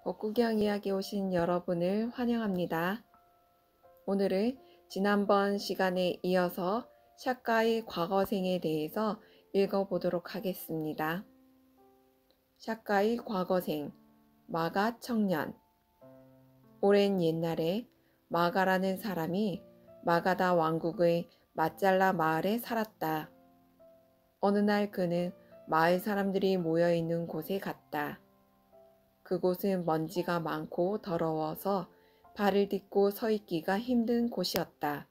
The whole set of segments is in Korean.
벚구경 이야기 오신 여러분을 환영합니다. 오늘은 지난번 시간에 이어서 샤카의 과거생에 대해서 읽어보도록 하겠습니다. 샤카의 과거생, 마가 청년. 오랜 옛날에 마가라는 사람이 마가다 왕국의 마잘라 마을에 살았다. 어느 날 그는 마을 사람들이 모여있는 곳에 갔다. 그곳은 먼지가 많고 더러워서 발을 딛고 서 있기가 힘든 곳이었다.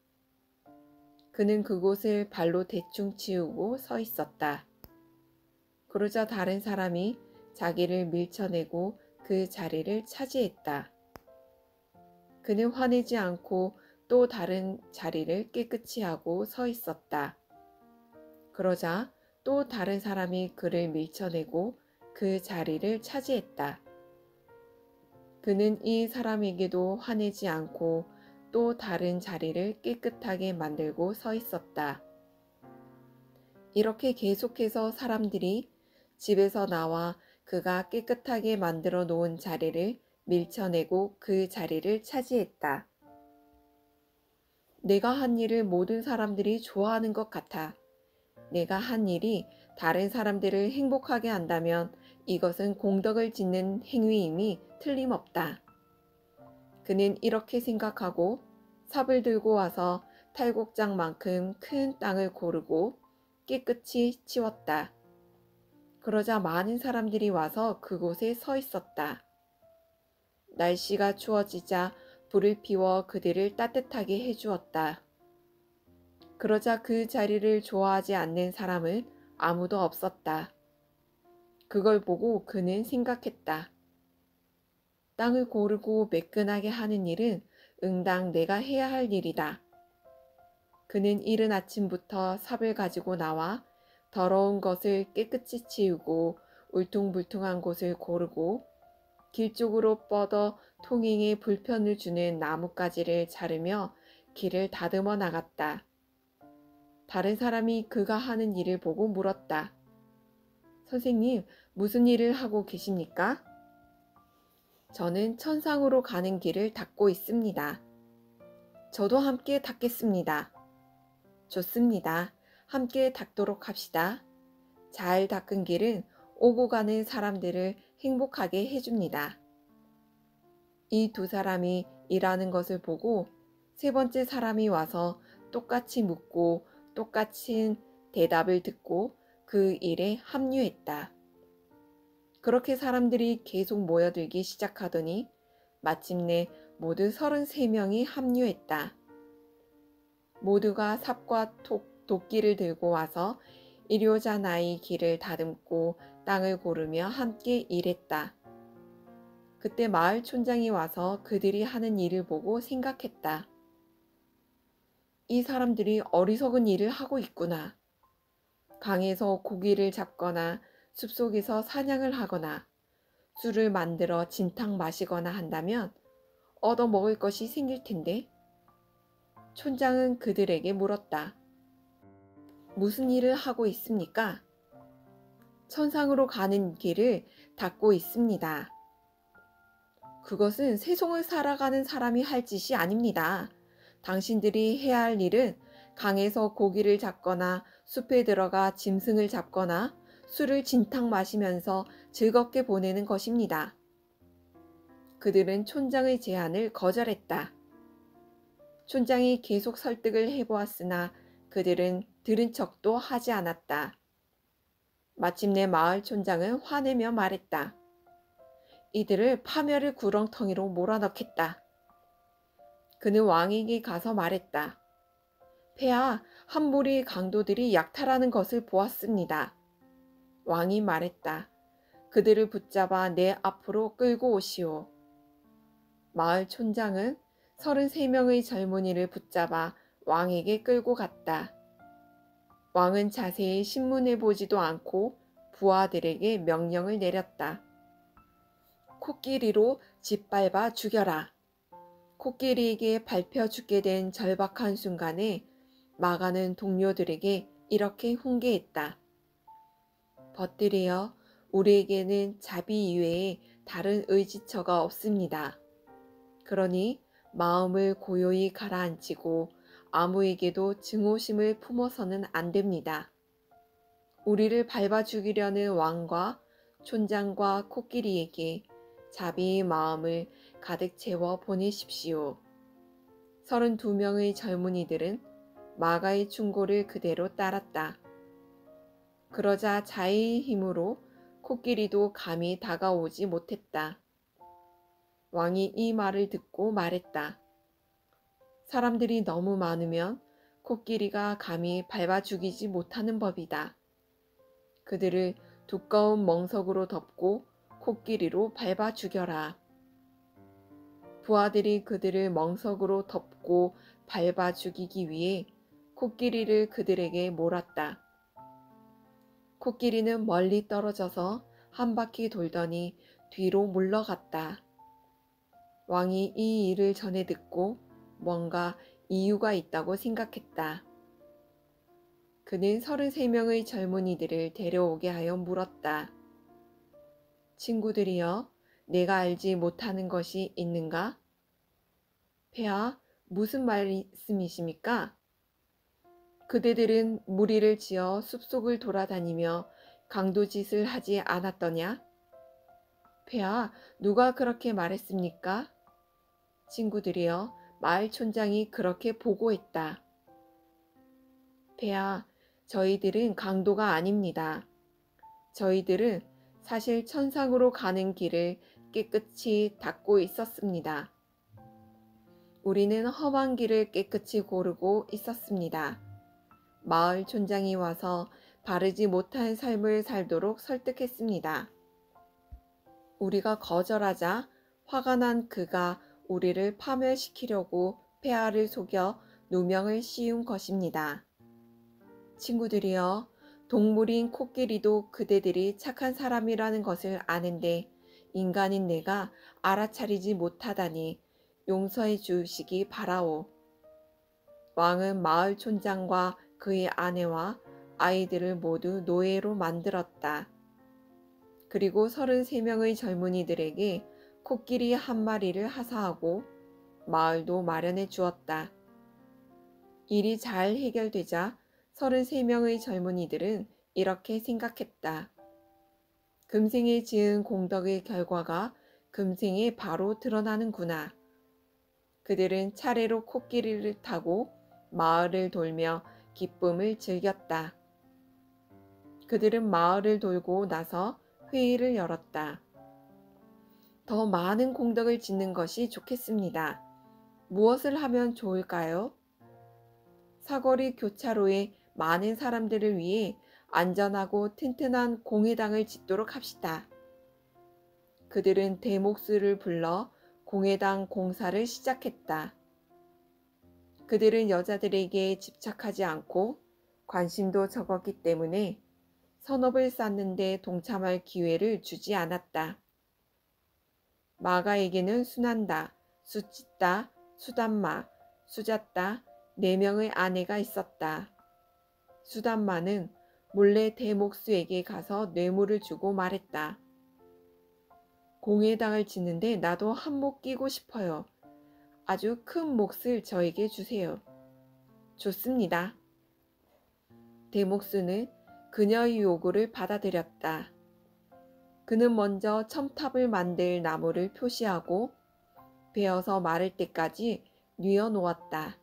그는 그곳을 발로 대충 치우고 서 있었다. 그러자 다른 사람이 자기를 밀쳐내고 그 자리를 차지했다. 그는 화내지 않고 또 다른 자리를 깨끗이 하고 서 있었다. 그러자 또 다른 사람이 그를 밀쳐내고 그 자리를 차지했다. 그는 이 사람에게도 화내지 않고 또 다른 자리를 깨끗하게 만들고 서 있었다. 이렇게 계속해서 사람들이 집에서 나와 그가 깨끗하게 만들어 놓은 자리를 밀쳐내고 그 자리를 차지했다. 내가 한 일을 모든 사람들이 좋아하는 것 같아. 내가 한 일이 다른 사람들을 행복하게 한다면 이것은 공덕을 짓는 행위임이 틀림없다. 그는 이렇게 생각하고 삽을 들고 와서 탈곡장만큼 큰 땅을 고르고 깨끗이 치웠다. 그러자 많은 사람들이 와서 그곳에 서 있었다. 날씨가 추워지자 불을 피워 그들을 따뜻하게 해주었다. 그러자 그 자리를 좋아하지 않는 사람은 아무도 없었다. 그걸 보고 그는 생각했다. 땅을 고르고 매끈하게 하는 일은 응당 내가 해야 할 일이다. 그는 이른 아침부터 삽을 가지고 나와 더러운 것을 깨끗이 치우고 울퉁불퉁한 곳을 고르고 길 쪽으로 뻗어 통행에 불편을 주는 나뭇가지를 자르며 길을 다듬어 나갔다. 다른 사람이 그가 하는 일을 보고 물었다. 선생님, 무슨 일을 하고 계십니까? 저는 천상으로 가는 길을 닦고 있습니다. 저도 함께 닦겠습니다. 좋습니다. 함께 닦도록 합시다. 잘 닦은 길은 오고 가는 사람들을 행복하게 해줍니다. 이 두 사람이 일하는 것을 보고 세 번째 사람이 와서 똑같이 묻고 똑같은 대답을 듣고 그 일에 합류했다. 그렇게 사람들이 계속 모여들기 시작하더니 마침내 모두 33명이 합류했다. 모두가 삽과 도끼를 들고 와서 일요자 나이 길을 다듬고 땅을 고르며 함께 일했다. 그때 마을 촌장이 와서 그들이 하는 일을 보고 생각했다. 이 사람들이 어리석은 일을 하고 있구나. 강에서 고기를 잡거나 숲속에서 사냥을 하거나 술을 만들어 진탕 마시거나 한다면 얻어먹을 것이 생길 텐데. 촌장은 그들에게 물었다. 무슨 일을 하고 있습니까? 천상으로 가는 길을 닦고 있습니다. 그것은 세상을 살아가는 사람이 할 짓이 아닙니다. 당신들이 해야 할 일은 강에서 고기를 잡거나 숲에 들어가 짐승을 잡거나 술을 진탕 마시면서 즐겁게 보내는 것입니다. 그들은 촌장의 제안을 거절했다. 촌장이 계속 설득을 해보았으나 그들은 들은 척도 하지 않았다. 마침내 마을 촌장은 화내며 말했다. 이들을 파멸의 구렁텅이로 몰아넣겠다. 그는 왕에게 가서 말했다. 폐하, 한 무리의 강도들이 약탈하는 것을 보았습니다. 왕이 말했다. 그들을 붙잡아 내 앞으로 끌고 오시오. 마을 촌장은 33명의 젊은이를 붙잡아 왕에게 끌고 갔다. 왕은 자세히 신문을 보지도 않고 부하들에게 명령을 내렸다. 코끼리로 짓밟아 죽여라. 코끼리에게 밟혀 죽게 된 절박한 순간에 마가는 동료들에게 이렇게 훈계했다. 벗들이여, 우리에게는 자비 이외에 다른 의지처가 없습니다. 그러니 마음을 고요히 가라앉히고 아무에게도 증오심을 품어서는 안 됩니다. 우리를 밟아 죽이려는 왕과 촌장과 코끼리에게 자비의 마음을 가득 채워 보내십시오. 32명의 젊은이들은 마가의 충고를 그대로 따랐다. 그러자 자의의 힘으로 코끼리도 감히 다가오지 못했다. 왕이 이 말을 듣고 말했다. 사람들이 너무 많으면 코끼리가 감히 밟아 죽이지 못하는 법이다. 그들을 두꺼운 멍석으로 덮고 코끼리로 밟아 죽여라. 부하들이 그들을 멍석으로 덮고 밟아 죽이기 위해 코끼리를 그들에게 몰았다. 코끼리는 멀리 떨어져서 한 바퀴 돌더니 뒤로 물러갔다. 왕이 이 일을 전해 듣고 뭔가 이유가 있다고 생각했다. 그는 33명의 젊은이들을 데려오게 하여 물었다. 친구들이여, 내가 알지 못하는 것이 있는가? 폐하, 무슨 말씀이십니까? 그대들은 무리를 지어 숲속을 돌아다니며 강도짓을 하지 않았더냐? 폐하, 누가 그렇게 말했습니까? 친구들이여, 마을 촌장이 그렇게 보고했다. 폐하, 저희들은 강도가 아닙니다. 저희들은 사실 천상으로 가는 길을 깨끗이 닦고 있었습니다. 우리는 험한 길을 깨끗이 고르고 있었습니다. 마을 촌장이 와서 바르지 못한 삶을 살도록 설득했습니다. 우리가 거절하자 화가 난 그가 우리를 파멸시키려고 폐하를 속여 누명을 씌운 것입니다. 친구들이여, 동물인 코끼리도 그대들이 착한 사람이라는 것을 아는데 인간인 내가 알아차리지 못하다니 용서해 주시기 바라오. 왕은 마을 촌장과 그의 아내와 아이들을 모두 노예로 만들었다. 그리고 33명의 젊은이들에게 코끼리 한 마리를 하사하고 마을도 마련해 주었다. 일이 잘 해결되자 33명의 젊은이들은 이렇게 생각했다. 금생에 지은 공덕의 결과가 금생에 바로 드러나는구나. 그들은 차례로 코끼리를 타고 마을을 돌며 기쁨을 즐겼다. 그들은 마을을 돌고 나서 회의를 열었다. 더 많은 공덕을 짓는 것이 좋겠습니다. 무엇을 하면 좋을까요? 사거리 교차로에 많은 사람들을 위해 안전하고 튼튼한 공회당을 짓도록 합시다. 그들은 대목수를 불러 공회당 공사를 시작했다. 그들은 여자들에게 집착하지 않고 관심도 적었기 때문에 선업을 쌓는데 동참할 기회를 주지 않았다. 마가에게는 순한다, 수찢다, 수단마, 수잣다 4명의 아내가 있었다. 수단마는 몰래 대목수에게 가서 뇌물을 주고 말했다. 공회당을 짓는데 나도 한몫 끼고 싶어요. 아주 큰 몫을 저에게 주세요. 좋습니다. 대목수는 그녀의 요구를 받아들였다. 그는 먼저 첨탑을 만들 나무를 표시하고 베어서 마를 때까지 뉘어 놓았다.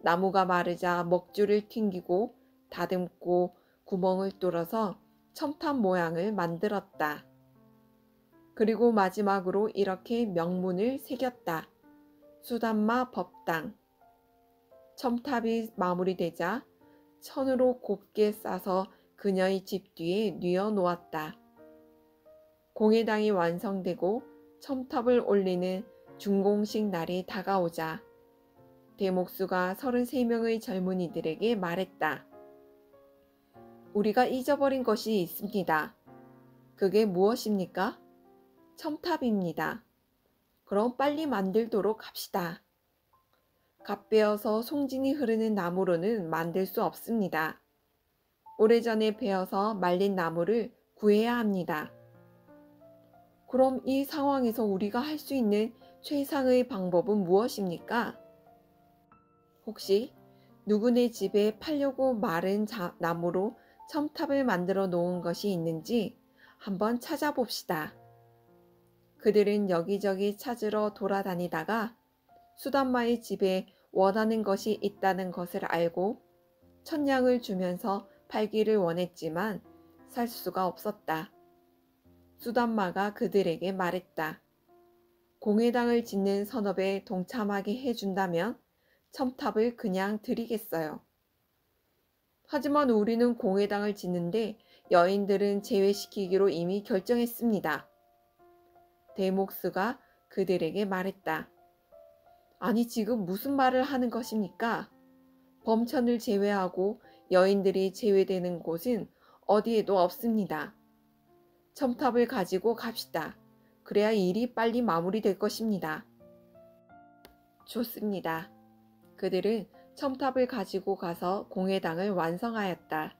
나무가 마르자 먹줄을 튕기고 다듬고 구멍을 뚫어서 첨탑 모양을 만들었다. 그리고 마지막으로 이렇게 명문을 새겼다. 수단마 법당. 첨탑이 마무리되자 천으로 곱게 싸서 그녀의 집 뒤에 뉘어 놓았다. 공회당이 완성되고 첨탑을 올리는 준공식 날이 다가오자 대목수가 33명의 젊은이들에게 말했다. 우리가 잊어버린 것이 있습니다. 그게 무엇입니까? 첨탑입니다. 그럼 빨리 만들도록 합시다. 갓 베어서 송진이 흐르는 나무로는 만들 수 없습니다. 오래전에 베어서 말린 나무를 구해야 합니다. 그럼 이 상황에서 우리가 할 수 있는 최상의 방법은 무엇입니까? 혹시 누구네 집에 팔려고 마른 나무로 첨탑을 만들어 놓은 것이 있는지 한번 찾아봅시다. 그들은 여기저기 찾으러 돌아다니다가 수담마의 집에 원하는 것이 있다는 것을 알고 천냥을 주면서 팔기를 원했지만 살 수가 없었다. 수담마가 그들에게 말했다. 공회당을 짓는 선업에 동참하게 해준다면 첨탑을 그냥 드리겠어요. 하지만 우리는 공회당을 짓는데 여인들은 제외시키기로 이미 결정했습니다. 데목스가 그들에게 말했다. 아니, 지금 무슨 말을 하는 것입니까? 범천을 제외하고 여인들이 제외되는 곳은 어디에도 없습니다. 첨탑을 가지고 갑시다. 그래야 일이 빨리 마무리될 것입니다. 좋습니다. 그들은 첨탑을 가지고 가서 공회당을 완성하였다.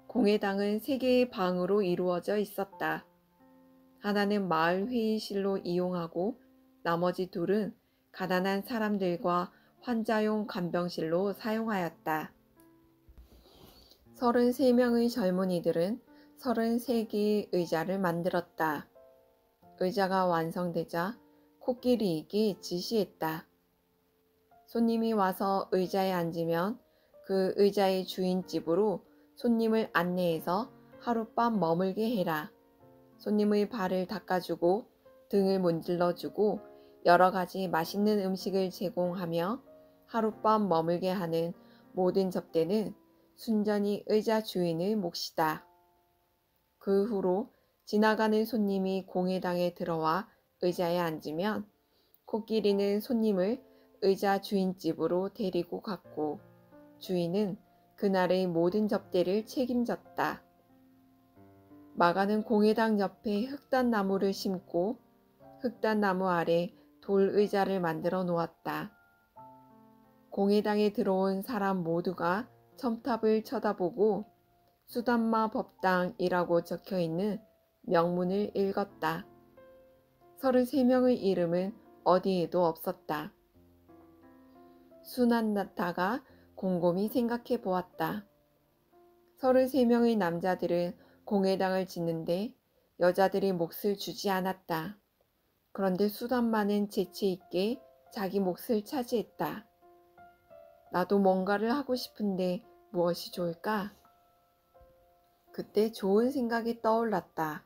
공회당은 3개의 방으로 이루어져 있었다. 하나는 마을 회의실로 이용하고 나머지 2은 가난한 사람들과 환자용 간병실로 사용하였다. 33명의 젊은이들은 33개의 의자를 만들었다. 의자가 완성되자 코끼리에게 지시했다. 손님이 와서 의자에 앉으면 그 의자의 주인 집으로 손님을 안내해서 하룻밤 머물게 해라. 손님의 발을 닦아주고 등을 문질러주고 여러 가지 맛있는 음식을 제공하며 하룻밤 머물게 하는 모든 접대는 순전히 의자 주인의 몫이다. 그 후로 지나가는 손님이 공회당에 들어와 의자에 앉으면 코끼리는 손님을 의자 주인집으로 데리고 갔고 주인은 그날의 모든 접대를 책임졌다. 마가는 공회당 옆에 흑단나무를 심고 흑단나무 아래 돌의자를 만들어 놓았다. 공회당에 들어온 사람 모두가 첨탑을 쳐다보고 수담마 법당이라고 적혀있는 명문을 읽었다. 33명의 이름은 어디에도 없었다. 수난나타가 곰곰이 생각해 보았다. 33명의 남자들은 공회당을 짓는데 여자들이 몫을 주지 않았다. 그런데 수담마는 재치 있게 자기 몫을 차지했다. 나도 뭔가를 하고 싶은데 무엇이 좋을까? 그때 좋은 생각이 떠올랐다.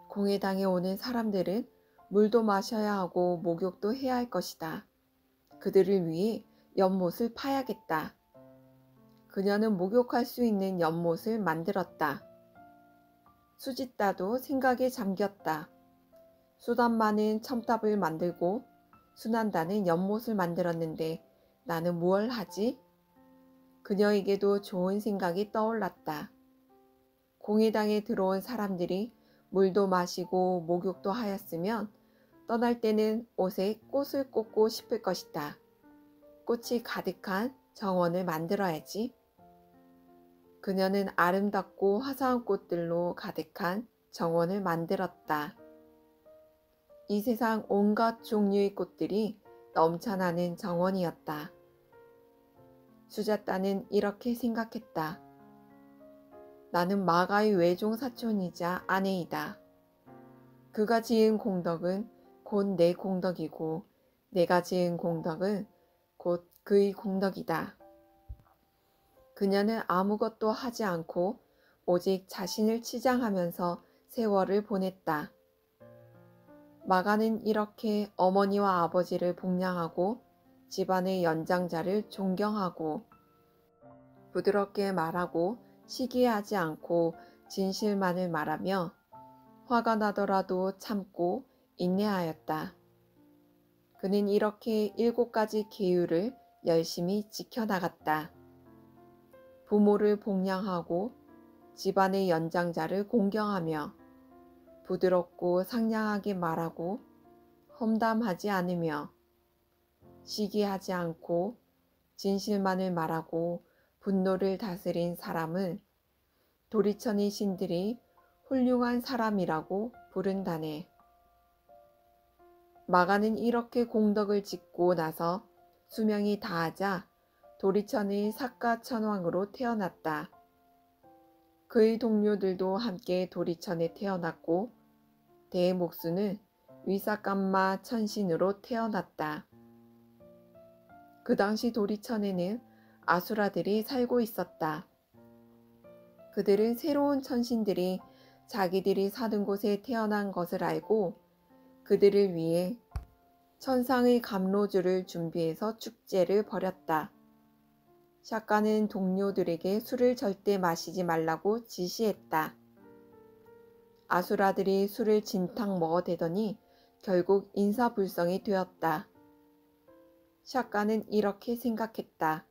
공회당에 오는 사람들은 물도 마셔야 하고 목욕도 해야 할 것이다. 그들을 위해 연못을 파야겠다. 그녀는 목욕할 수 있는 연못을 만들었다. 수짓다도 생각에 잠겼다. 수담마는 첨탑을 만들고 수난다는 연못을 만들었는데 나는 무얼 하지? 그녀에게도 좋은 생각이 떠올랐다. 공회당에 들어온 사람들이 물도 마시고 목욕도 하였으면 떠날 때는 옷에 꽃을 꽂고 싶을 것이다. 꽃이 가득한 정원을 만들어야지. 그녀는 아름답고 화사한 꽃들로 가득한 정원을 만들었다. 이 세상 온갖 종류의 꽃들이 넘쳐나는 정원이었다. 수자따는 이렇게 생각했다. 나는 마가의 외종 사촌이자 아내이다. 그가 지은 공덕은 곧 내 공덕이고 내가 지은 공덕은 곧 그의 공덕이다. 그녀는 아무것도 하지 않고 오직 자신을 치장하면서 세월을 보냈다. 마가는 이렇게 어머니와 아버지를 복양하고 집안의 연장자를 존경하고 부드럽게 말하고 시기하지 않고 진실만을 말하며 화가 나더라도 참고 인내하였다. 그는 이렇게 7가지 계율을 열심히 지켜나갔다. 부모를 복양하고 집안의 연장자를 공경하며 부드럽고 상냥하게 말하고 험담하지 않으며 시기하지 않고 진실만을 말하고 분노를 다스린 사람은 도리천의 신들이 훌륭한 사람이라고 부른다네. 마가는 이렇게 공덕을 짓고 나서 수명이 다하자 도리천의 사가천왕으로 태어났다. 그의 동료들도 함께 도리천에 태어났고 대목수는 위사감마 천신으로 태어났다. 그 당시 도리천에는 아수라들이 살고 있었다. 그들은 새로운 천신들이 자기들이 사는 곳에 태어난 것을 알고 그들을 위해 천상의 감로주를 준비해서 축제를 벌였다. 샤까는 동료들에게 술을 절대 마시지 말라고 지시했다. 아수라들이 술을 진탕 먹어대더니 결국 인사불성이 되었다. 샤까는 이렇게 생각했다.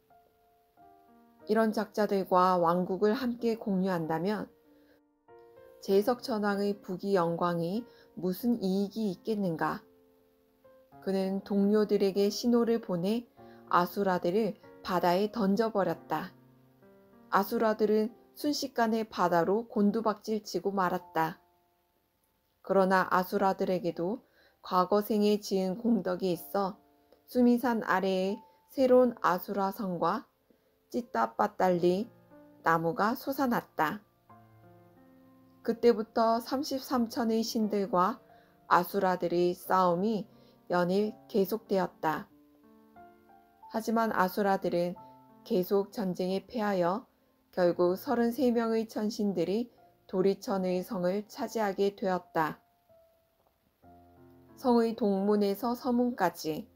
이런 작자들과 왕국을 함께 공유한다면 제석천왕의 부귀 영광이 무슨 이익이 있겠는가. 그는 동료들에게 신호를 보내 아수라들을 바다에 던져버렸다. 아수라들은 순식간에 바다로 곤두박질치고 말았다. 그러나 아수라들에게도 과거 생에 지은 공덕이 있어 수미산 아래에 새로운 아수라 성과 찌따빠딸리 나무가 솟아났다. 그때부터 33천의 신들과 아수라들의 싸움이 연일 계속되었다. 하지만 아수라들은 계속 전쟁에 패하여 결국 33명의 천신들이 도리천의 성을 차지하게 되었다. 성의 동문에서 서문까지,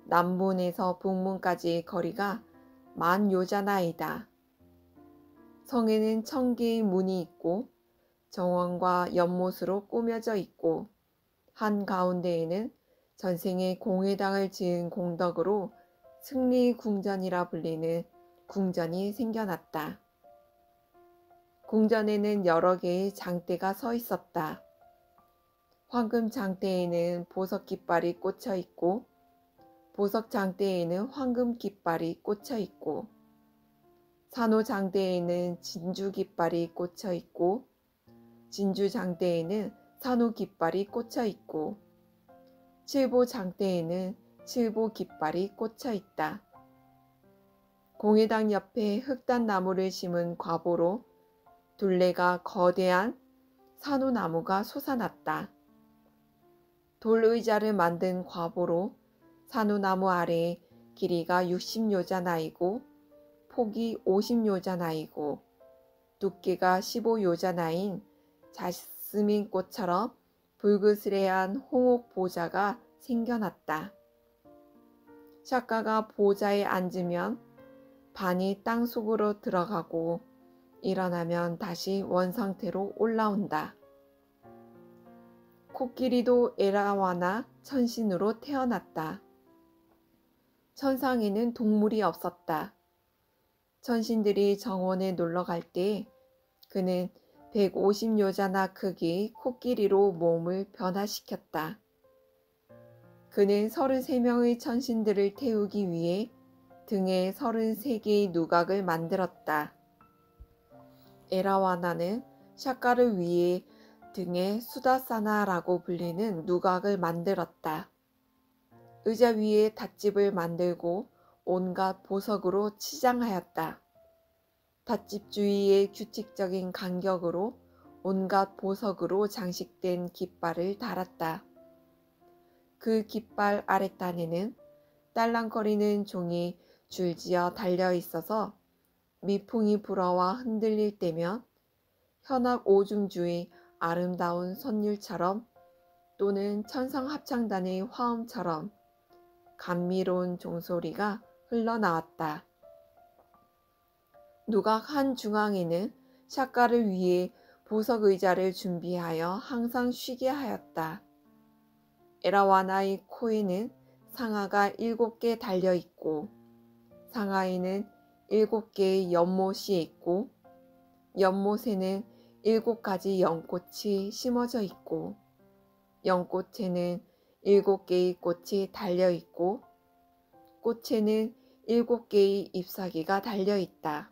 남문에서 북문까지의 거리가 10,000요자나이다. 성에는 1000개의 문이 있고 정원과 연못으로 꾸며져 있고 한가운데에는 전생에 공회당을 지은 공덕으로 승리궁전이라 불리는 궁전이 생겨났다. 궁전에는 여러 개의 장대가 서 있었다. 황금 장대에는 보석 깃발이 꽂혀 있고 보석 장대에는 황금 깃발이 꽂혀 있고 산호 장대에는 진주 깃발이 꽂혀 있고 진주 장대에는 산호 깃발이 꽂혀 있고 칠보 장대에는 칠보 깃발이 꽂혀 있다. 공회당 옆에 흑단나무를 심은 과보로 둘레가 거대한 산호나무가 솟아났다. 돌의자를 만든 과보로 산호나무 아래에 길이가 60요자나이고 폭이 50요자나이고 두께가 15요자나인 자스민 꽃처럼 불그스레한 홍옥 보좌가 생겨났다. 샤까가 보좌에 앉으면 반이 땅속으로 들어가고 일어나면 다시 원상태로 올라온다. 코끼리도 에라와나 천신으로 태어났다. 천상에는 동물이 없었다. 천신들이 정원에 놀러 갈 때 그는 150요자나 크기의 코끼리로 몸을 변화시켰다. 그는 33명의 천신들을 태우기 위해 등에 33개의 누각을 만들었다. 에라와나는 샤까를 위해 등에 수다사나라고 불리는 누각을 만들었다. 의자 위에 닷집을 만들고 온갖 보석으로 치장하였다. 닷집 주위에 규칙적인 간격으로 온갖 보석으로 장식된 깃발을 달았다. 그 깃발 아랫단에는 딸랑거리는 종이 줄지어 달려 있어서 미풍이 불어와 흔들릴 때면 현악 오중주의 아름다운 선율처럼 또는 천상합창단의 화음처럼 감미로운 종소리가 흘러나왔다. 누각 한 중앙에는 샤까를 위해 보석 의자를 준비하여 항상 쉬게 하였다. 에라와나의 코에는 상아가 7개 달려있고 상아에는 7개의 연못이 있고 연못에는 7가지 연꽃이 심어져 있고 연꽃에는 7개의 꽃이 달려있고 꽃에는 7개의 잎사귀가 달려있다.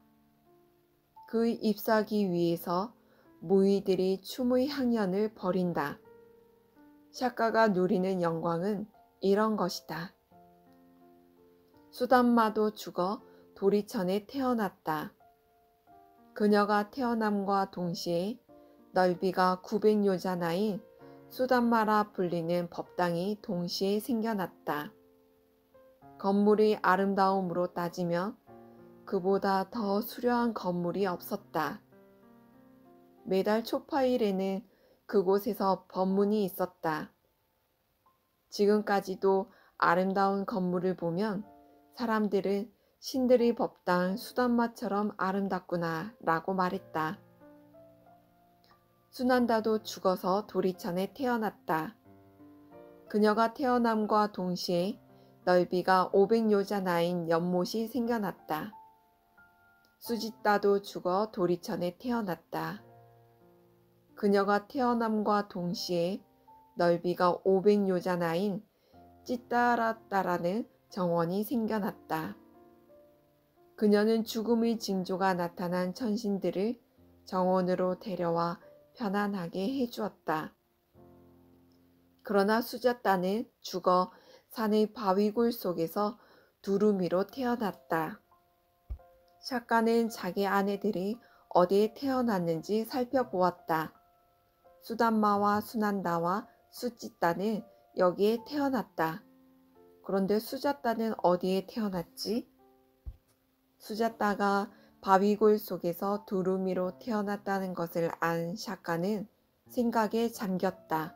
그 잎사귀 위에서 무의들이 춤의 향연을 벌인다. 샤카가 누리는 영광은 이런 것이다. 수담마도 죽어 도리천에 태어났다. 그녀가 태어남과 동시에 넓이가 900요자나인 수담마라 불리는 법당이 동시에 생겨났다. 건물의 아름다움으로 따지면 그보다 더 수려한 건물이 없었다. 매달 초파일에는 그곳에서 법문이 있었다. 지금까지도 아름다운 건물을 보면 사람들은 신들의 법당 수담마처럼 아름답구나 라고 말했다. 수난다도 죽어서 도리천에 태어났다. 그녀가 태어남과 동시에 넓이가 500요자나인 연못이 생겨났다. 수짓다도 죽어 도리천에 태어났다. 그녀가 태어남과 동시에 넓이가 500요자나인 찌따라따라는 정원이 생겨났다. 그녀는 죽음의 징조가 나타난 천신들을 정원으로 데려와 편안하게 해주었다. 그러나 수자따는 죽어 산의 바위굴 속에서 두루미로 태어났다. 샤카는 자기 아내들이 어디에 태어났는지 살펴보았다. 수담마와 수난다와 수찌따는 여기에 태어났다. 그런데 수자따는 어디에 태어났지? 수자따가 바위굴 속에서 두루미로 태어났다는 것을 안 샤카는 생각에 잠겼다.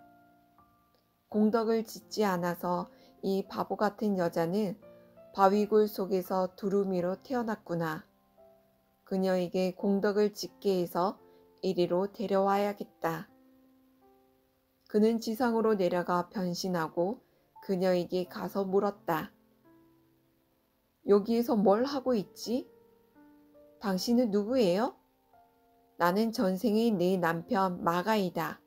공덕을 짓지 않아서 이 바보 같은 여자는 바위굴 속에서 두루미로 태어났구나. 그녀에게 공덕을 짓게 해서 이리로 데려와야겠다. 그는 지상으로 내려가 변신하고 그녀에게 가서 물었다. 여기에서 뭘 하고 있지? 당신은 누구예요? 나는 전생의 내 남편 마가이다.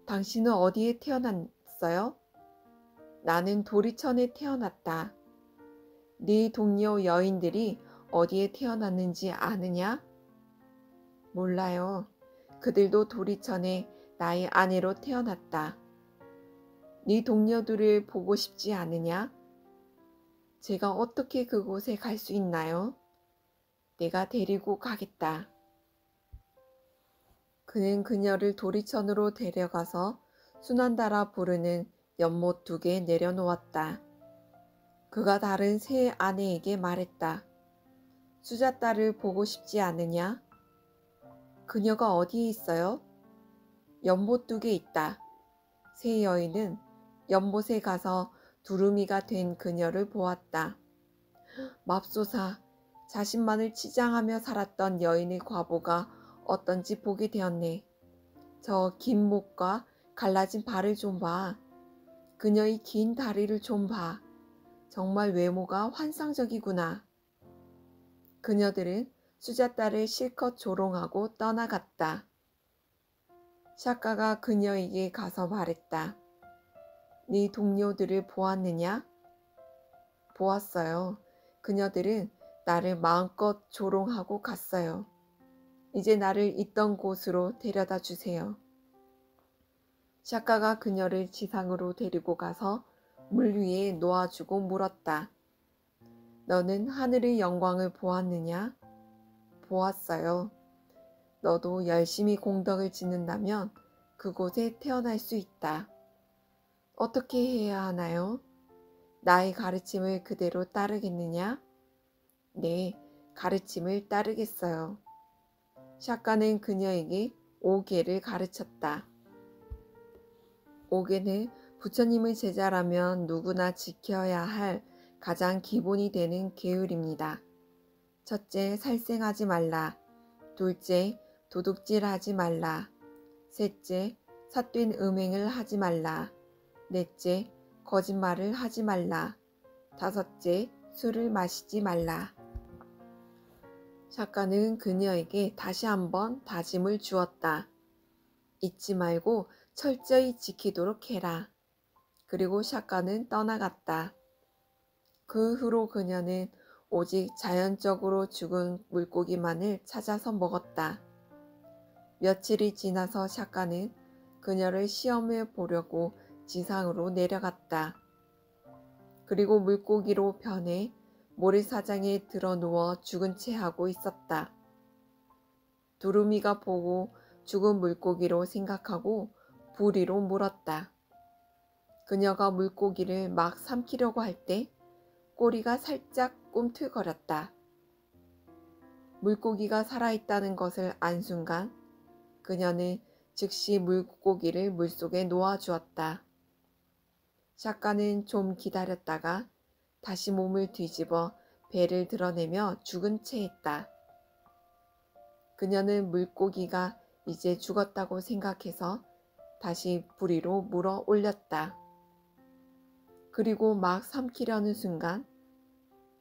당신은 어디에 태어났어요? 나는 도리천에 태어났다. 네 동료 여인들이 어디에 태어났는지 아느냐? 몰라요. 그들도 도리천에 나의 아내로 태어났다. 네 동료들을 보고 싶지 않으냐? 제가 어떻게 그곳에 갈 수 있나요? 내가 데리고 가겠다. 그는 그녀를 도리천으로 데려가서 수난다라 부르는 연못 2개 내려놓았다. 그가 다른 새 아내에게 말했다. 수자따를 보고 싶지 않으냐? 그녀가 어디에 있어요? 연못 2개 있다. 새 여인은 연못에 가서 두루미가 된 그녀를 보았다. 맙소사, 자신만을 치장하며 살았던 여인의 과보가 어떤지 보게 되었네. 저 긴 목과 갈라진 발을 좀 봐. 그녀의 긴 다리를 좀 봐. 정말 외모가 환상적이구나. 그녀들은 수자따를 실컷 조롱하고 떠나갔다. 샤카가 그녀에게 가서 말했다. 네 동료들을 보았느냐? 보았어요. 그녀들은 나를 마음껏 조롱하고 갔어요. 이제 나를 있던 곳으로 데려다 주세요. 샤카가 그녀를 지상으로 데리고 가서 물 위에 놓아주고 물었다. 너는 하늘의 영광을 보았느냐? 보았어요. 너도 열심히 공덕을 짓는다면 그곳에 태어날 수 있다. 어떻게 해야 하나요? 나의 가르침을 그대로 따르겠느냐? 네, 가르침을 따르겠어요. 샤카는 그녀에게 오계를 가르쳤다. 오계는 부처님의 제자라면 누구나 지켜야 할 가장 기본이 되는 계율입니다. 첫째, 살생하지 말라. 둘째, 도둑질하지 말라. 셋째, 삿된 음행을 하지 말라. 넷째, 거짓말을 하지 말라. 다섯째, 술을 마시지 말라. 샤카는 그녀에게 다시 한번 다짐을 주었다. 잊지 말고 철저히 지키도록 해라. 그리고 샤카는 떠나갔다. 그 후로 그녀는 오직 자연적으로 죽은 물고기만을 찾아서 먹었다. 며칠이 지나서 샤까는 그녀를 시험해 보려고 지상으로 내려갔다. 그리고 물고기로 변해 모래사장에 드러누워 죽은 채 하고 있었다. 두루미가 보고 죽은 물고기로 생각하고 부리로 물었다. 그녀가 물고기를 막 삼키려고 할 때 꼬리가 살짝 꿈틀거렸다. 물고기가 살아있다는 것을 안 순간 그녀는 즉시 물고기를 물속에 놓아주었다. 샤까는 좀 기다렸다가 다시 몸을 뒤집어 배를 드러내며 죽은 채 했다. 그녀는 물고기가 이제 죽었다고 생각해서 다시 부리로 물어 올렸다. 그리고 막 삼키려는 순간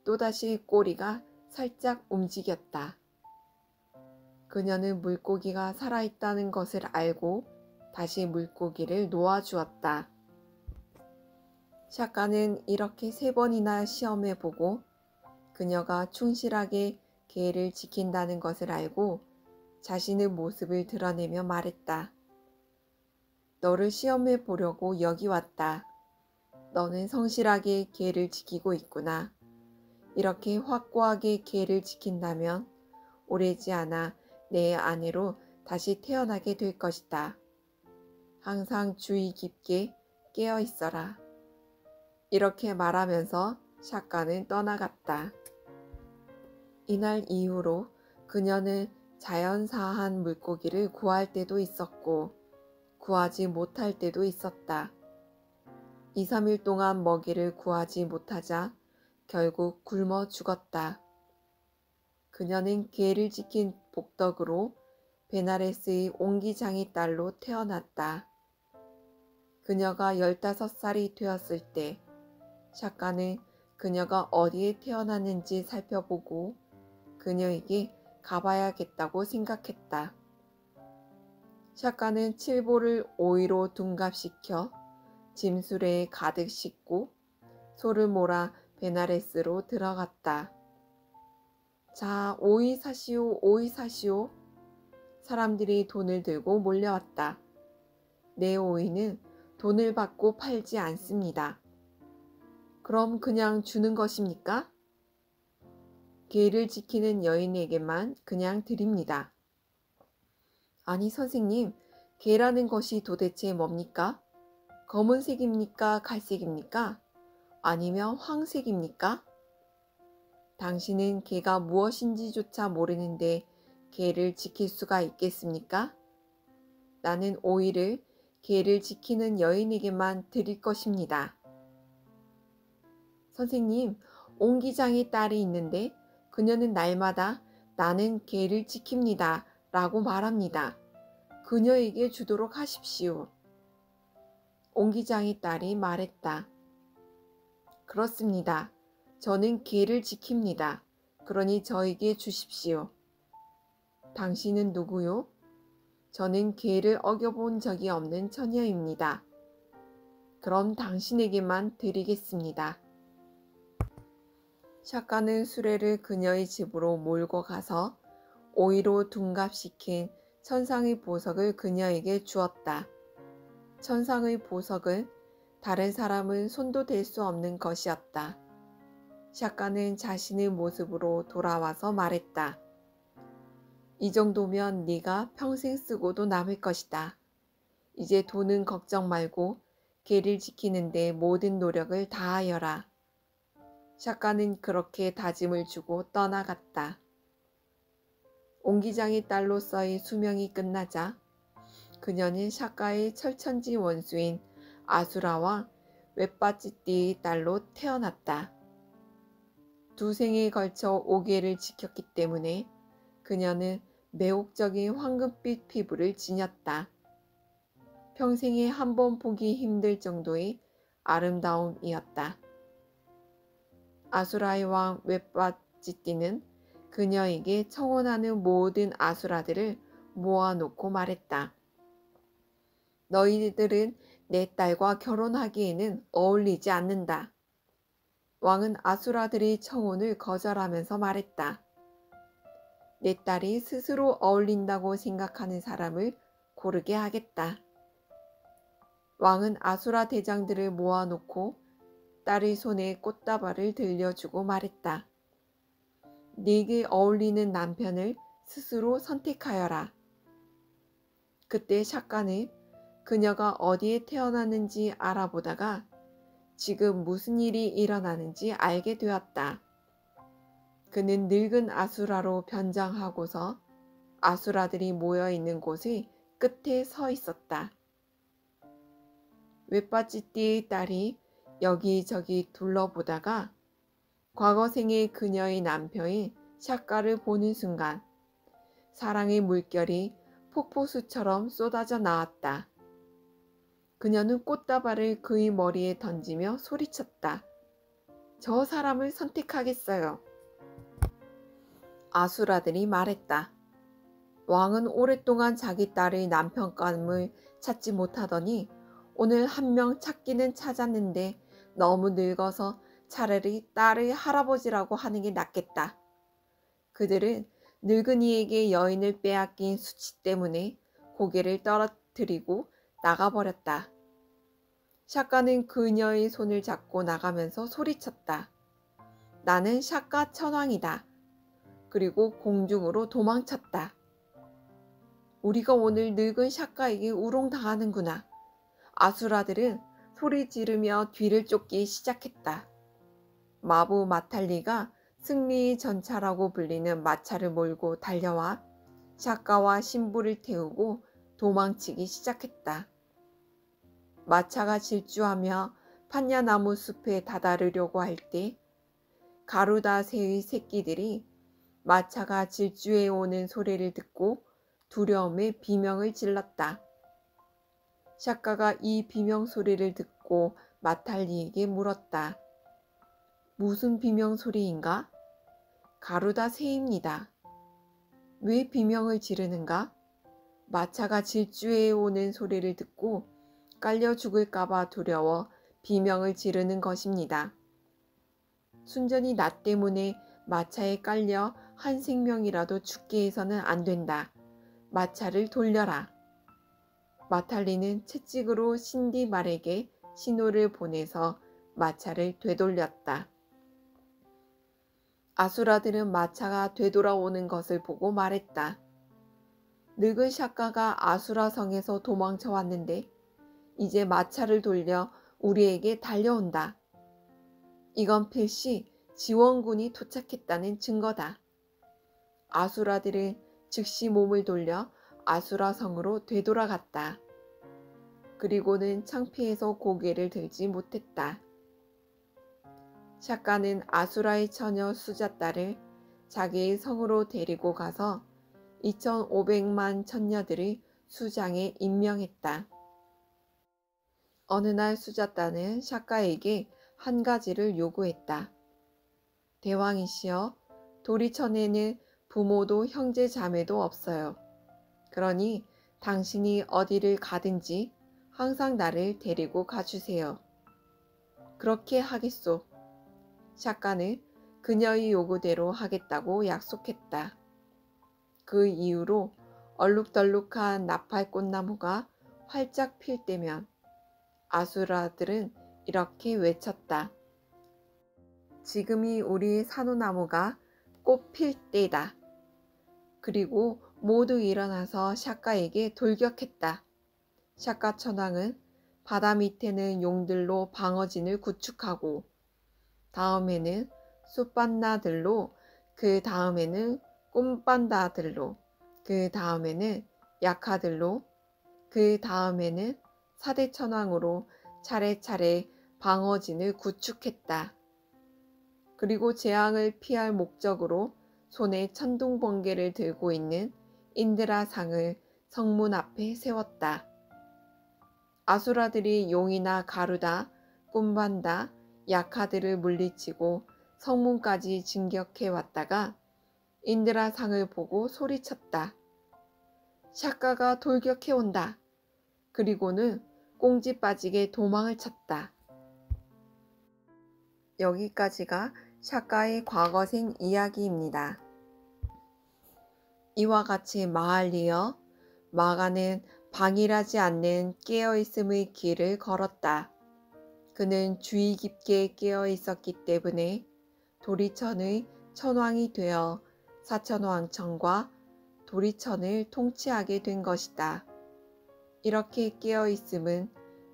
또다시 꼬리가 살짝 움직였다. 그녀는 물고기가 살아있다는 것을 알고 다시 물고기를 놓아주었다. 샤까는 이렇게 3번이나 시험해보고 그녀가 충실하게 개를 지킨다는 것을 알고 자신의 모습을 드러내며 말했다. 너를 시험해 보려고 여기 왔다. 너는 성실하게 개를 지키고 있구나. 이렇게 확고하게 개를 지킨다면 오래지 않아 내 아내로 다시 태어나게 될 것이다. 항상 주의 깊게 깨어 있어라. 이렇게 말하면서 샤까는 떠나갔다. 이날 이후로 그녀는 자연사한 물고기를 구할 때도 있었고 구하지 못할 때도 있었다. 2, 3일 동안 먹이를 구하지 못하자 결국 굶어 죽었다. 그녀는 개를 지킨 복덕으로 베나레스의 옹기장의 딸로 태어났다. 그녀가 15살이 되었을 때 샤까는 그녀가 어디에 태어났는지 살펴보고 그녀에게 가봐야겠다고 생각했다. 샤까는 칠보를 오이로 둔갑시켜 짐수레에 가득 싣고 소를 몰아 베나레스로 들어갔다. 자, 오이 사시오, 오이 사시오. 사람들이 돈을 들고 몰려왔다. 내 오이는 돈을 받고 팔지 않습니다. 그럼 그냥 주는 것입니까? 개를 지키는 여인에게만 그냥 드립니다. 아니 선생님, 개라는 것이 도대체 뭡니까? 검은색입니까? 갈색입니까? 아니면 황색입니까? 당신은 개가 무엇인지조차 모르는데 개를 지킬 수가 있겠습니까? 나는 오이를 개를 지키는 여인에게만 드릴 것입니다. 선생님, 옹기장의 딸이 있는데 그녀는 날마다 나는 개를 지킵니다 라고 말합니다. 그녀에게 주도록 하십시오. 옹기장의 딸이 말했다. 그렇습니다. 저는 개를 지킵니다. 그러니 저에게 주십시오. 당신은 누구요? 저는 개를 어겨본 적이 없는 처녀입니다. 그럼 당신에게만 드리겠습니다. 샤까는 수레를 그녀의 집으로 몰고 가서 오이로 둔갑시킨 천상의 보석을 그녀에게 주었다. 천상의 보석은 다른 사람은 손도 댈 수 없는 것이었다. 샤까는 자신의 모습으로 돌아와서 말했다. 이 정도면 네가 평생 쓰고도 남을 것이다. 이제 돈은 걱정 말고 개를 지키는데 모든 노력을 다하여라. 샤까는 그렇게 다짐을 주고 떠나갔다. 옹기장의 딸로서의 수명이 끝나자 그녀는 샤까의 철천지 원수인 아수라와 웹바찌띠의 딸로 태어났다. 두 생에 걸쳐 5개를 지켰기 때문에 그녀는 매혹적인 황금빛 피부를 지녔다. 평생에 한 번 보기 힘들 정도의 아름다움이었다. 아수라의 왕 웹바찌띠는 그녀에게 청혼하는 모든 아수라들을 모아놓고 말했다. 너희들은 내 딸과 결혼하기에는 어울리지 않는다. 왕은 아수라들의 청혼을 거절하면서 말했다. 내 딸이 스스로 어울린다고 생각하는 사람을 고르게 하겠다. 왕은 아수라 대장들을 모아놓고 딸의 손에 꽃다발을 들려주고 말했다. 네게 어울리는 남편을 스스로 선택하여라. 그때 샤까는 그녀가 어디에 태어났는지 알아보다가 지금 무슨 일이 일어나는지 알게 되었다. 그는 늙은 아수라로 변장하고서 아수라들이 모여있는 곳의 끝에 서 있었다. 웹바지띠의 딸이 여기저기 둘러보다가 과거생의 그녀의 남편인 샤까를 보는 순간 사랑의 물결이 폭포수처럼 쏟아져 나왔다. 그녀는 꽃다발을 그의 머리에 던지며 소리쳤다. 저 사람을 선택하겠어요. 아수라들이 말했다. 왕은 오랫동안 자기 딸의 남편감을 찾지 못하더니 오늘 한 명 찾기는 찾았는데 너무 늙어서 차라리 딸의 할아버지라고 하는 게 낫겠다. 그들은 늙은이에게 여인을 빼앗긴 수치 때문에 고개를 떨어뜨리고 나가버렸다. 샤까는 그녀의 손을 잡고 나가면서 소리쳤다. 나는 샤까 천왕이다. 그리고 공중으로 도망쳤다. 우리가 오늘 늙은 샤까에게 우롱당하는구나. 아수라들은 소리 지르며 뒤를 쫓기 시작했다. 마부 마탈리가 승리의 전차라고 불리는 마차를 몰고 달려와 샤까와 신부를 태우고 도망치기 시작했다. 마차가 질주하며 판야나무 숲에 다다르려고 할 때 가루다 새의 새끼들이 마차가 질주해 오는 소리를 듣고 두려움에 비명을 질렀다. 샤까가 이 비명 소리를 듣고 마탈리에게 물었다. 무슨 비명 소리인가? 가루다 새입니다. 왜 비명을 지르는가? 마차가 질주해 오는 소리를 듣고 깔려 죽을까봐 두려워 비명을 지르는 것입니다. 순전히 나 때문에 마차에 깔려 한 생명이라도 죽게 해서는 안 된다. 마차를 돌려라. 마탈리는 채찍으로 신디 말에게 신호를 보내서 마차를 되돌렸다. 아수라들은 마차가 되돌아오는 것을 보고 말했다. 늙은 샤까가 아수라 성에서 도망쳐 왔는데 이제 마차를 돌려 우리에게 달려온다. 이건 필시 지원군이 도착했다는 증거다. 아수라들은 즉시 몸을 돌려 아수라 성으로 되돌아갔다. 그리고는 창피해서 고개를 들지 못했다. 샤까는 아수라의 처녀 수자따를 자기의 성으로 데리고 가서 2500만 천녀들의 수장에 임명했다. 어느 날 수자따는 샤까에게 한 가지를 요구했다. 대왕이시여, 도리천에는 부모도 형제 자매도 없어요. 그러니 당신이 어디를 가든지 항상 나를 데리고 가주세요. 그렇게 하겠소. 샤까는 그녀의 요구대로 하겠다고 약속했다. 그 이후로 얼룩덜룩한 나팔 꽃나무가 활짝 필 때면 아수라들은 이렇게 외쳤다. 지금이 우리 산호나무가 꽃 필 때다. 그리고 모두 일어나서 샤까에게 돌격했다. 샤까 천왕은 바다 밑에는 용들로 방어진을 구축하고 다음에는 숫반나들로 그 다음에는 꿈반다들로 그 다음에는 약하들로 그 다음에는 사대천왕으로 차례차례 방어진을 구축했다. 그리고 재앙을 피할 목적으로 손에 천둥번개를 들고 있는 인드라상을 성문 앞에 세웠다. 아수라들이 용이나 가루다, 꿈반다, 약하들을 물리치고 성문까지 진격해 왔다가 인드라상을 보고 소리쳤다. 샤까가 돌격해 온다. 그리고는 꽁지 빠지게 도망을 쳤다. 여기까지가 샤까의 과거생 이야기입니다. 이와 같이 마할리여 마가는 방일하지 않는 깨어있음의 길을 걸었다. 그는 주의 깊게 깨어 있었기 때문에 도리천의 천왕이 되어 사천왕천과 도리천을 통치하게 된 것이다. 이렇게 깨어 있음은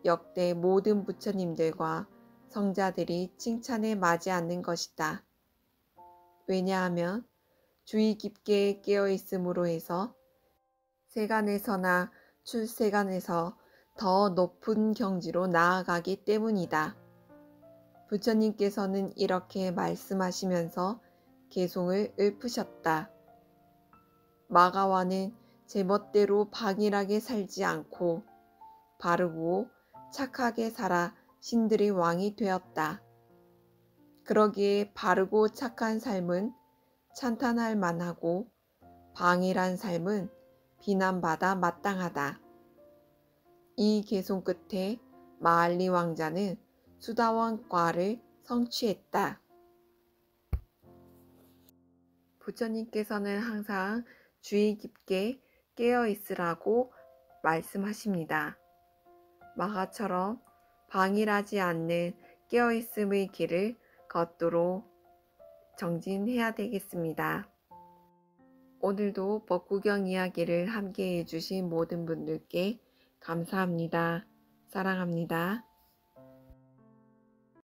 역대 모든 부처님들과 성자들이 칭찬에 맞지 않는 것이다. 왜냐하면 주의 깊게 깨어 있음으로 해서 세간에서나 출세간에서 더 높은 경지로 나아가기 때문이다. 부처님께서는 이렇게 말씀하시면서 개송을 읊으셨다. 마가와는 제멋대로 방일하게 살지 않고 바르고 착하게 살아 신들의 왕이 되었다. 그러기에 바르고 착한 삶은 찬탄할 만하고 방일한 삶은 비난받아 마땅하다. 이 개송 끝에 마할리 왕자는 수다원과를 성취했다. 부처님께서는 항상 주의 깊게 깨어 있으라고 말씀하십니다. 마가처럼 방일하지 않는 깨어있음의 길을 걷도록 정진해야 되겠습니다. 오늘도 법구경 이야기를 함께 해주신 모든 분들께 감사합니다. 사랑합니다.